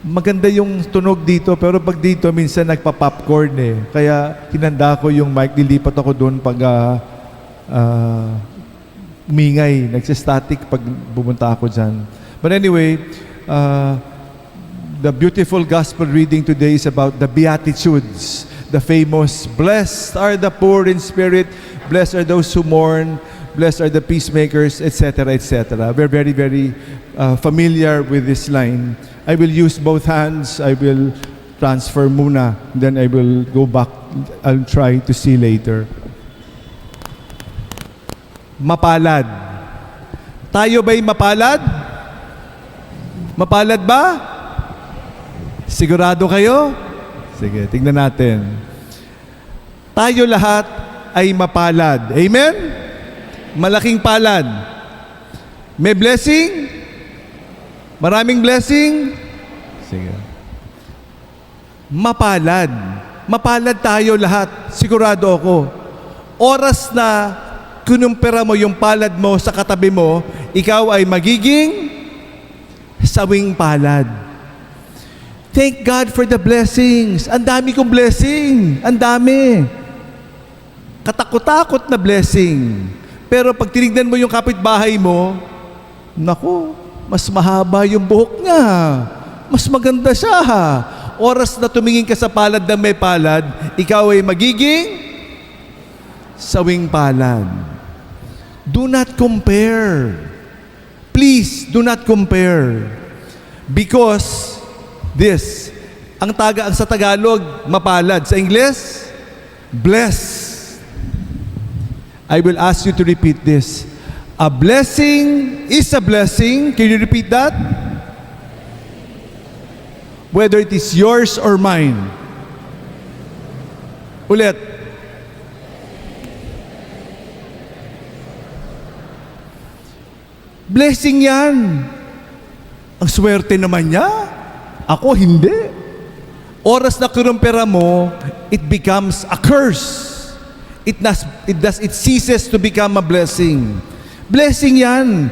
Maganda yung tunog dito, pero pag dito, minsan nagpa-popcorn eh. Kaya hinanda ko yung mic, dilipat ako doon pag umingay, nagsistatic pag pumunta ako dyan. But anyway, the beautiful gospel reading today is about the Beatitudes, the famous, blessed are the poor in spirit, blessed are those who mourn, blessed are the peacemakers, etc., etc. We're very, very familiar with this line. I will use both hands. I will transfer muna. Then I will go back. I'll try to see later. Mapalad. Tayo ba'y mapalad? Mapalad ba? Sigurado kayo? Sige, tingnan natin. Tayo lahat ay mapalad. Amen? Malaking palad. May blessing? Maraming blessing? Sige. Mapalad. Mapalad tayo lahat. Sigurado ako. Oras na kinumpira mo yung palad mo sa katabi mo, ikaw ay magiging sawing palad. Thank God for the blessings. Ang dami kong blessing. Ang dami. Katakot-takot na blessing. Pero pag tinignan mo yung kapitbahay mo, naku, mas mahaba yung buhok niya. Mas maganda siya. Oras na tumingin ka sa palad na may palad, ikaw ay magiging sawing palad. Do not compare. Please, do not compare. Because this, ang sa Tagalog, mapalad. Sa Ingles, blessed. I will ask you to repeat this. A blessing is a blessing. Can you repeat that? Whether it is yours or mine. Ulit. Blessing yan. Ang swerte naman niya. Ako, hindi. Oras na kinumpira mo, it becomes a curse. It ceases to become a blessing. Blessing yan.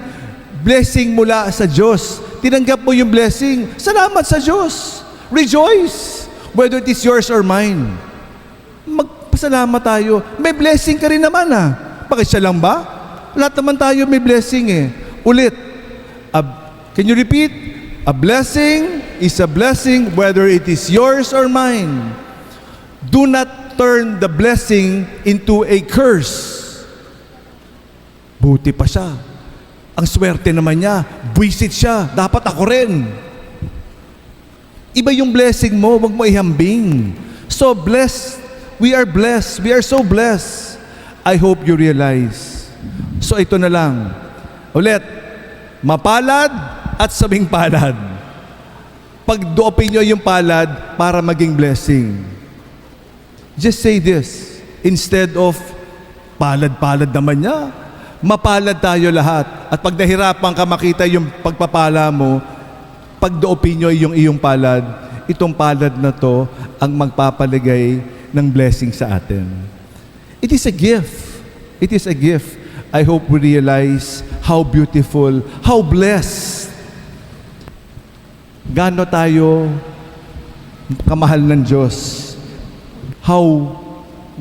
Blessing mula sa Diyos. Tinanggap mo yung blessing. Salamat sa Diyos. Rejoice. Whether it is yours or mine. Magpasalamat tayo. May blessing ka rin naman Bakit siya lang ba? Lahat naman tayo may blessing Ulit. Can you repeat? A blessing is a blessing whether it is yours or mine. Do not turn the blessing into a curse. Buti pa siya. Ang swerte naman niya. Buwisit siya. Dapat ako rin. Iba yung blessing mo. Huwag mo ihambing. So blessed. We are blessed. We are so blessed. I hope you realize. So ito na lang. Ulit. Mapalad at sabing palad. Pagdoopin nyo yung palad para maging blessing. Just say this. Instead of palad-palad naman niya. Mapalad tayo lahat. At pag nahirapan ka makita yung pagpapala mo, pagdoopin nyo yung iyong palad, itong palad na to ang magpapaligay ng blessing sa atin. It is a gift. It is a gift. I hope we realize how beautiful, how blessed. Gaano tayo kamahal ng Diyos.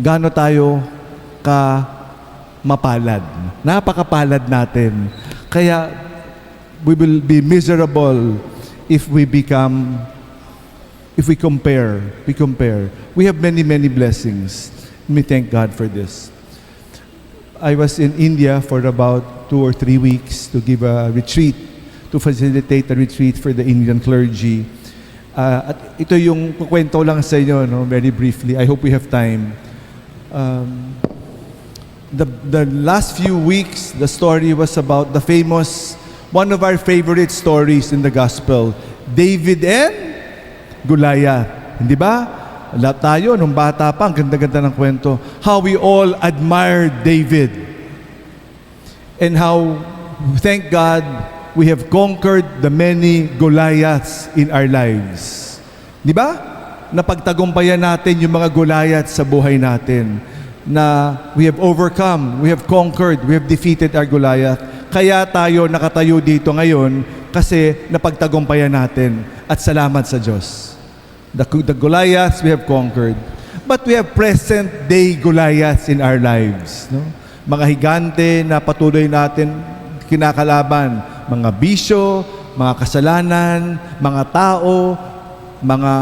Gaano tayo mapalad. Napakapalad natin. Kaya we will be miserable if we compare. We have many, many blessings. We thank God for this. I was in India for about 2 or 3 weeks to give a retreat, to facilitate a retreat for the Indian clergy. At ito yung kukwento lang sa inyo, very briefly. I hope we have time. The last few weeks, the story was about the famous, one of our favorite stories in the gospel, David and Goliath. Hindi ba? Lahat tayo, nung bata pa, ang ganda-ganda ng kwento. How we all admired David. And how, thank God, we have conquered the many Goliaths in our lives. Di ba? Napagtagumpayan natin yung mga Goliaths sa buhay natin. Na we have overcome, we have conquered, we have defeated our Goliath. Kaya tayo nakatayo dito ngayon kasi napagtagumpayan natin at salamat sa Diyos. The Goliaths we have conquered. But we have present-day Goliaths in our lives. No? Mga higante na patuloy natin kinakalaban. Mga bisyo, mga kasalanan, mga tao, mga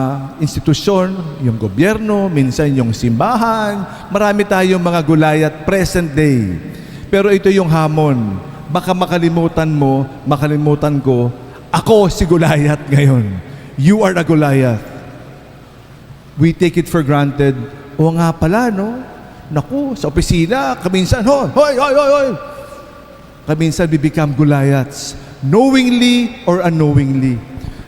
institusyon, yung gobyerno, minsan yung simbahan. Marami tayong mga Goliath present day. Pero ito yung hamon. Baka makalimutan ko, ako si Goliath ngayon. You are a Goliath. We take it for granted. O nga pala, no? Naku, sa opisina, kaminsan, hoy! Kaminsan we become Goliaths, knowingly or unknowingly.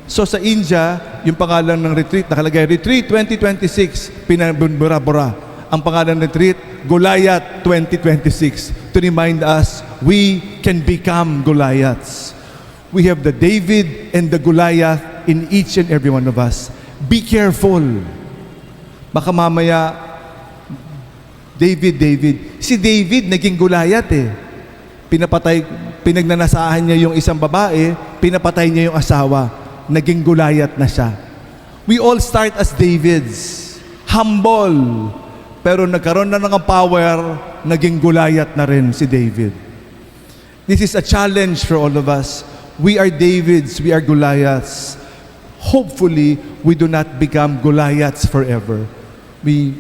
So sa India, yung pangalan ng retreat, nakalagay, Retreat 2026, pinabura-bura. Ang pangalan ng retreat, Goliath 2026, to remind us, we can become Goliaths. We have the David and the Goliath in each and every one of us. Be careful. Baka mamaya, David. Si David, naging Goliath eh. Pinagnanasahan niya yung isang babae, pinapatay niya yung asawa. Naging Goliath na siya. We all start as Davids. Humble. Pero nagkaroon na ng power, naging Goliath na rin si David. This is a challenge for all of us. We are Davids, we are Goliaths. Hopefully, we do not become Goliaths forever. We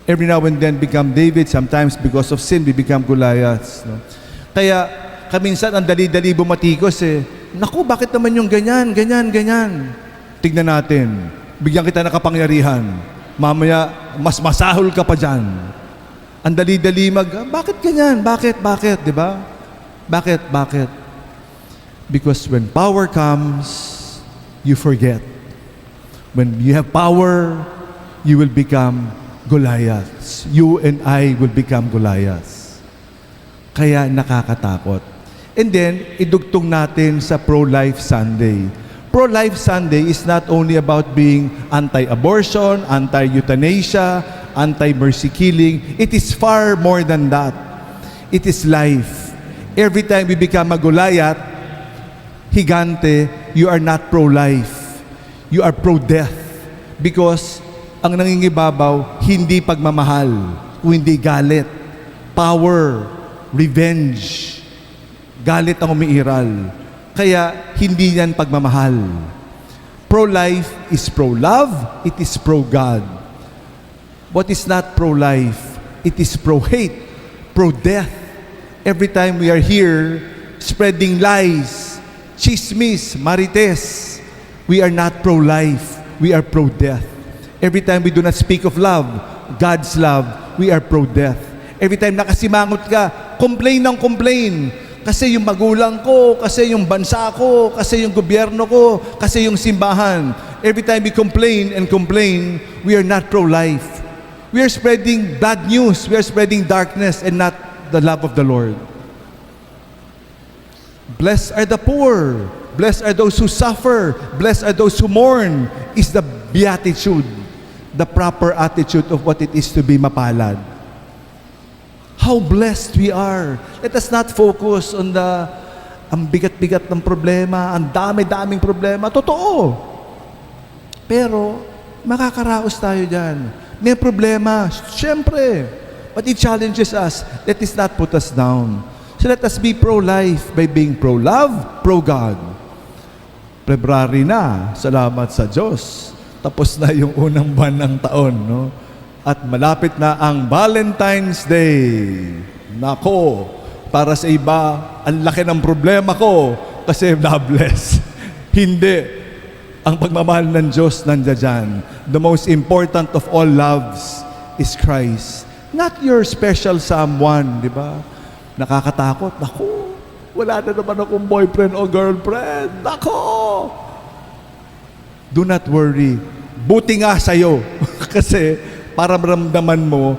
every now and then become David. Sometimes because of sin, we become Goliaths. No? Kaya, kaminsan, ang dali-dali bumatikos eh. Naku, bakit naman yung ganyan? Tignan natin. Bigyan kita ng kapangyarihan. Mamaya, mas masahol ka pa dyan. Ang dali-dali bakit ganyan? Bakit? Diba? Bakit? Because when power comes, you forget. When you have power, you will become Goliaths. You and I will become Goliaths. Kaya nakakatakot. And then, idugtong natin sa Pro-Life Sunday. Pro-Life Sunday is not only about being anti-abortion, anti-euthanasia, anti-mercy killing. It is far more than that. It is life. Every time we become a Goliath, higante, you are not pro-life. You are pro-death. Because ang nangingibabaw, hindi pagmamahal, kundi galit, power, revenge. Galit ang umiiral. Kaya hindi yan pagmamahal. Pro-life is pro-love, it is pro-God. What is not pro-life? It is pro-hate, pro-death. Every time we are here spreading lies, chismis, marites, we are not pro-life, we are pro-death. Every time we do not speak of love, God's love, we are pro-death. Every time nakasimangot ka, complain ng complain. Kasi yung magulang ko, kasi yung bansa ko, kasi yung gobyerno ko, kasi yung simbahan. Every time we complain, we are not pro-life. We are spreading bad news. We are spreading darkness and not the love of the Lord. Blessed are the poor. Blessed are those who suffer. Blessed are those who mourn. Is the beatitude, the proper attitude of what it is to be mapalad. How blessed we are. Let us not focus on ang bigat-bigat ng problema, ang dami-daming problema. Totoo. Pero, makakaraos tayo dyan. May problema, syempre. But it challenges us. Let us not put us down. So let us be pro-life by being pro-love, pro-God. February na, salamat sa Diyos. Tapos na yung unang buwan ng taon, no? At malapit na ang Valentine's Day. Nako, para sa iba, ang laki ng problema ko kasi na-bless. Hindi. Ang pagmamahal ng Diyos nandiyan dyan. The most important of all loves is Christ. Not your special someone, di ba? Nakakatakot. Nako, wala na naman akong boyfriend o girlfriend. Nako! Do not worry. Buti nga sa'yo. Kasi para maramdaman mo,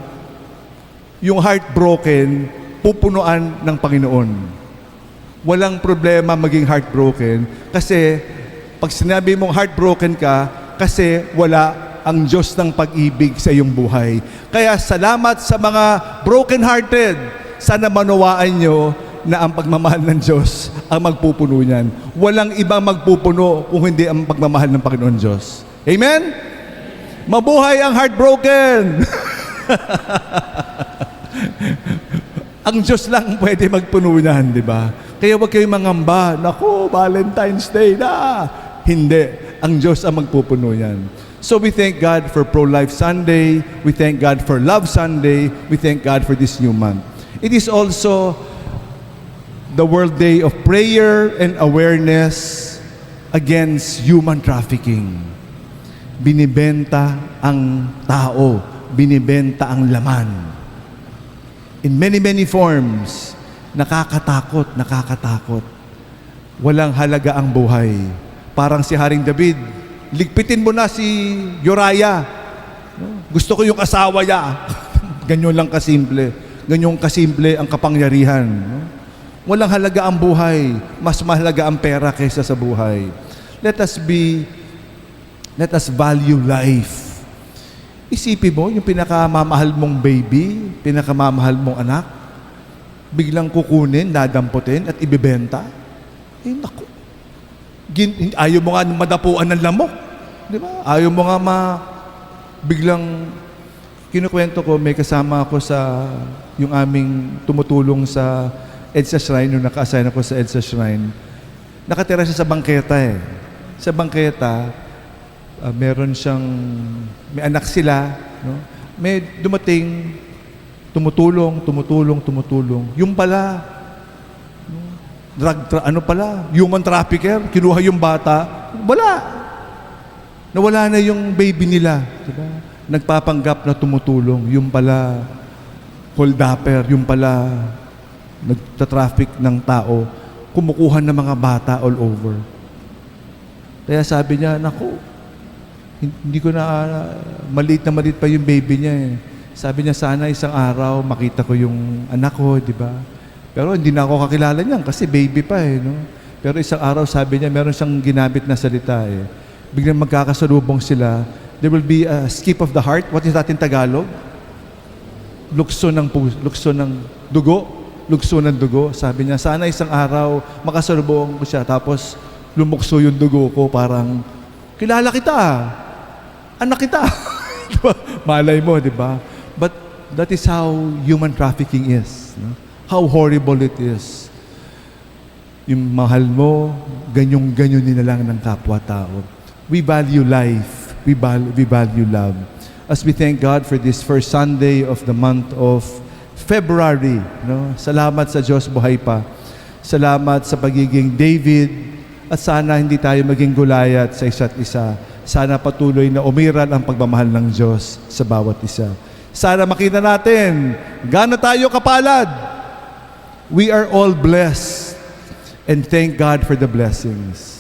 yung heartbroken, pupunuan ng Panginoon. Walang problema maging heartbroken kasi pag sinabi mong heartbroken ka, kasi wala ang Diyos ng pag-ibig sa iyong buhay. Kaya salamat sa mga broken-hearted. Sana manawaan nyo na ang pagmamahal ng Diyos ang magpupuno niyan. Walang ibang magpupuno kung hindi ang pagmamahal ng Panginoon Diyos. Amen? Mabuhay ang heartbroken! Ang Diyos lang pwede magpuno niyan, di ba? Kaya huwag kayong mangamba, naku, Valentine's Day na! Hindi. Ang Diyos ang magpupuno niyan. So we thank God for Pro-Life Sunday. We thank God for Love Sunday. We thank God for this new month. It is also the World Day of Prayer and Awareness against human trafficking. Binibenta ang tao. Binibenta ang laman. In many, many forms. Nakakatakot, nakakatakot. Walang halaga ang buhay. Parang si Haring David, ligpitin mo na si Uriah. Gusto ko yung asawa niya. Ganyan lang kasimple. Ganyan kasimple ang kapangyarihan. Walang halaga ang buhay. Mas mahalaga ang pera kaysa sa buhay. Let us value life. Isipin mo, yung pinakamamahal mong baby, pinakamamahal mong anak, biglang kukunin, dadamputin, at ibibenta. Eh, naku. Ayaw mo nga madapuan ng lamok. Di ba? Ayaw mo nga biglang, kinukwento ko, may kasama ako sa, yung aming tumutulong sa EDSA Shrine, yung naka-assign ako sa EDSA Shrine. Nakatira siya sa bangketa eh. Sa bangketa, meron siyang, may anak sila, no? May dumating, tumutulong. Yung pala, human trafficker, kinuha yung bata, nawala na yung baby nila, diba? Nagpapanggap na tumutulong, yung pala holdupper, yung pala nagta-traffic ng tao, kumukuha ng mga bata all over. Kaya sabi niya, naku, hindi ko na, maliit pa yung baby niya eh. Sabi niya, sana isang araw makita ko yung anak ko, di ba? Pero hindi na ako kakilala niyan kasi baby pa eh, no? Pero isang araw, sabi niya, meron siyang ginamit na salita eh. Biglang magkakasalubong sila. There will be a skip of the heart. What is that in Tagalog? Lukso ng dugo. Sabi niya, sana isang araw makasalubong ko siya. Tapos lumukso yung dugo ko, parang, kilala kita, anak kita. Diba? Malay mo, di ba? But that is how human trafficking is. No? How horrible it is. Yung mahal mo, ganyan nila lang ng kapwa-tao. We value life. We value love. As we thank God for this first Sunday of the month of February. No? Salamat sa Diyos, buhay pa. Salamat sa pagiging David. At sana hindi tayo maging Goliath sa isa't isa. Sana patuloy na umiral ang pagmamahal ng Diyos sa bawat isa. Sana makita natin, gaano tayo kapalad. We are all blessed and thank God for the blessings.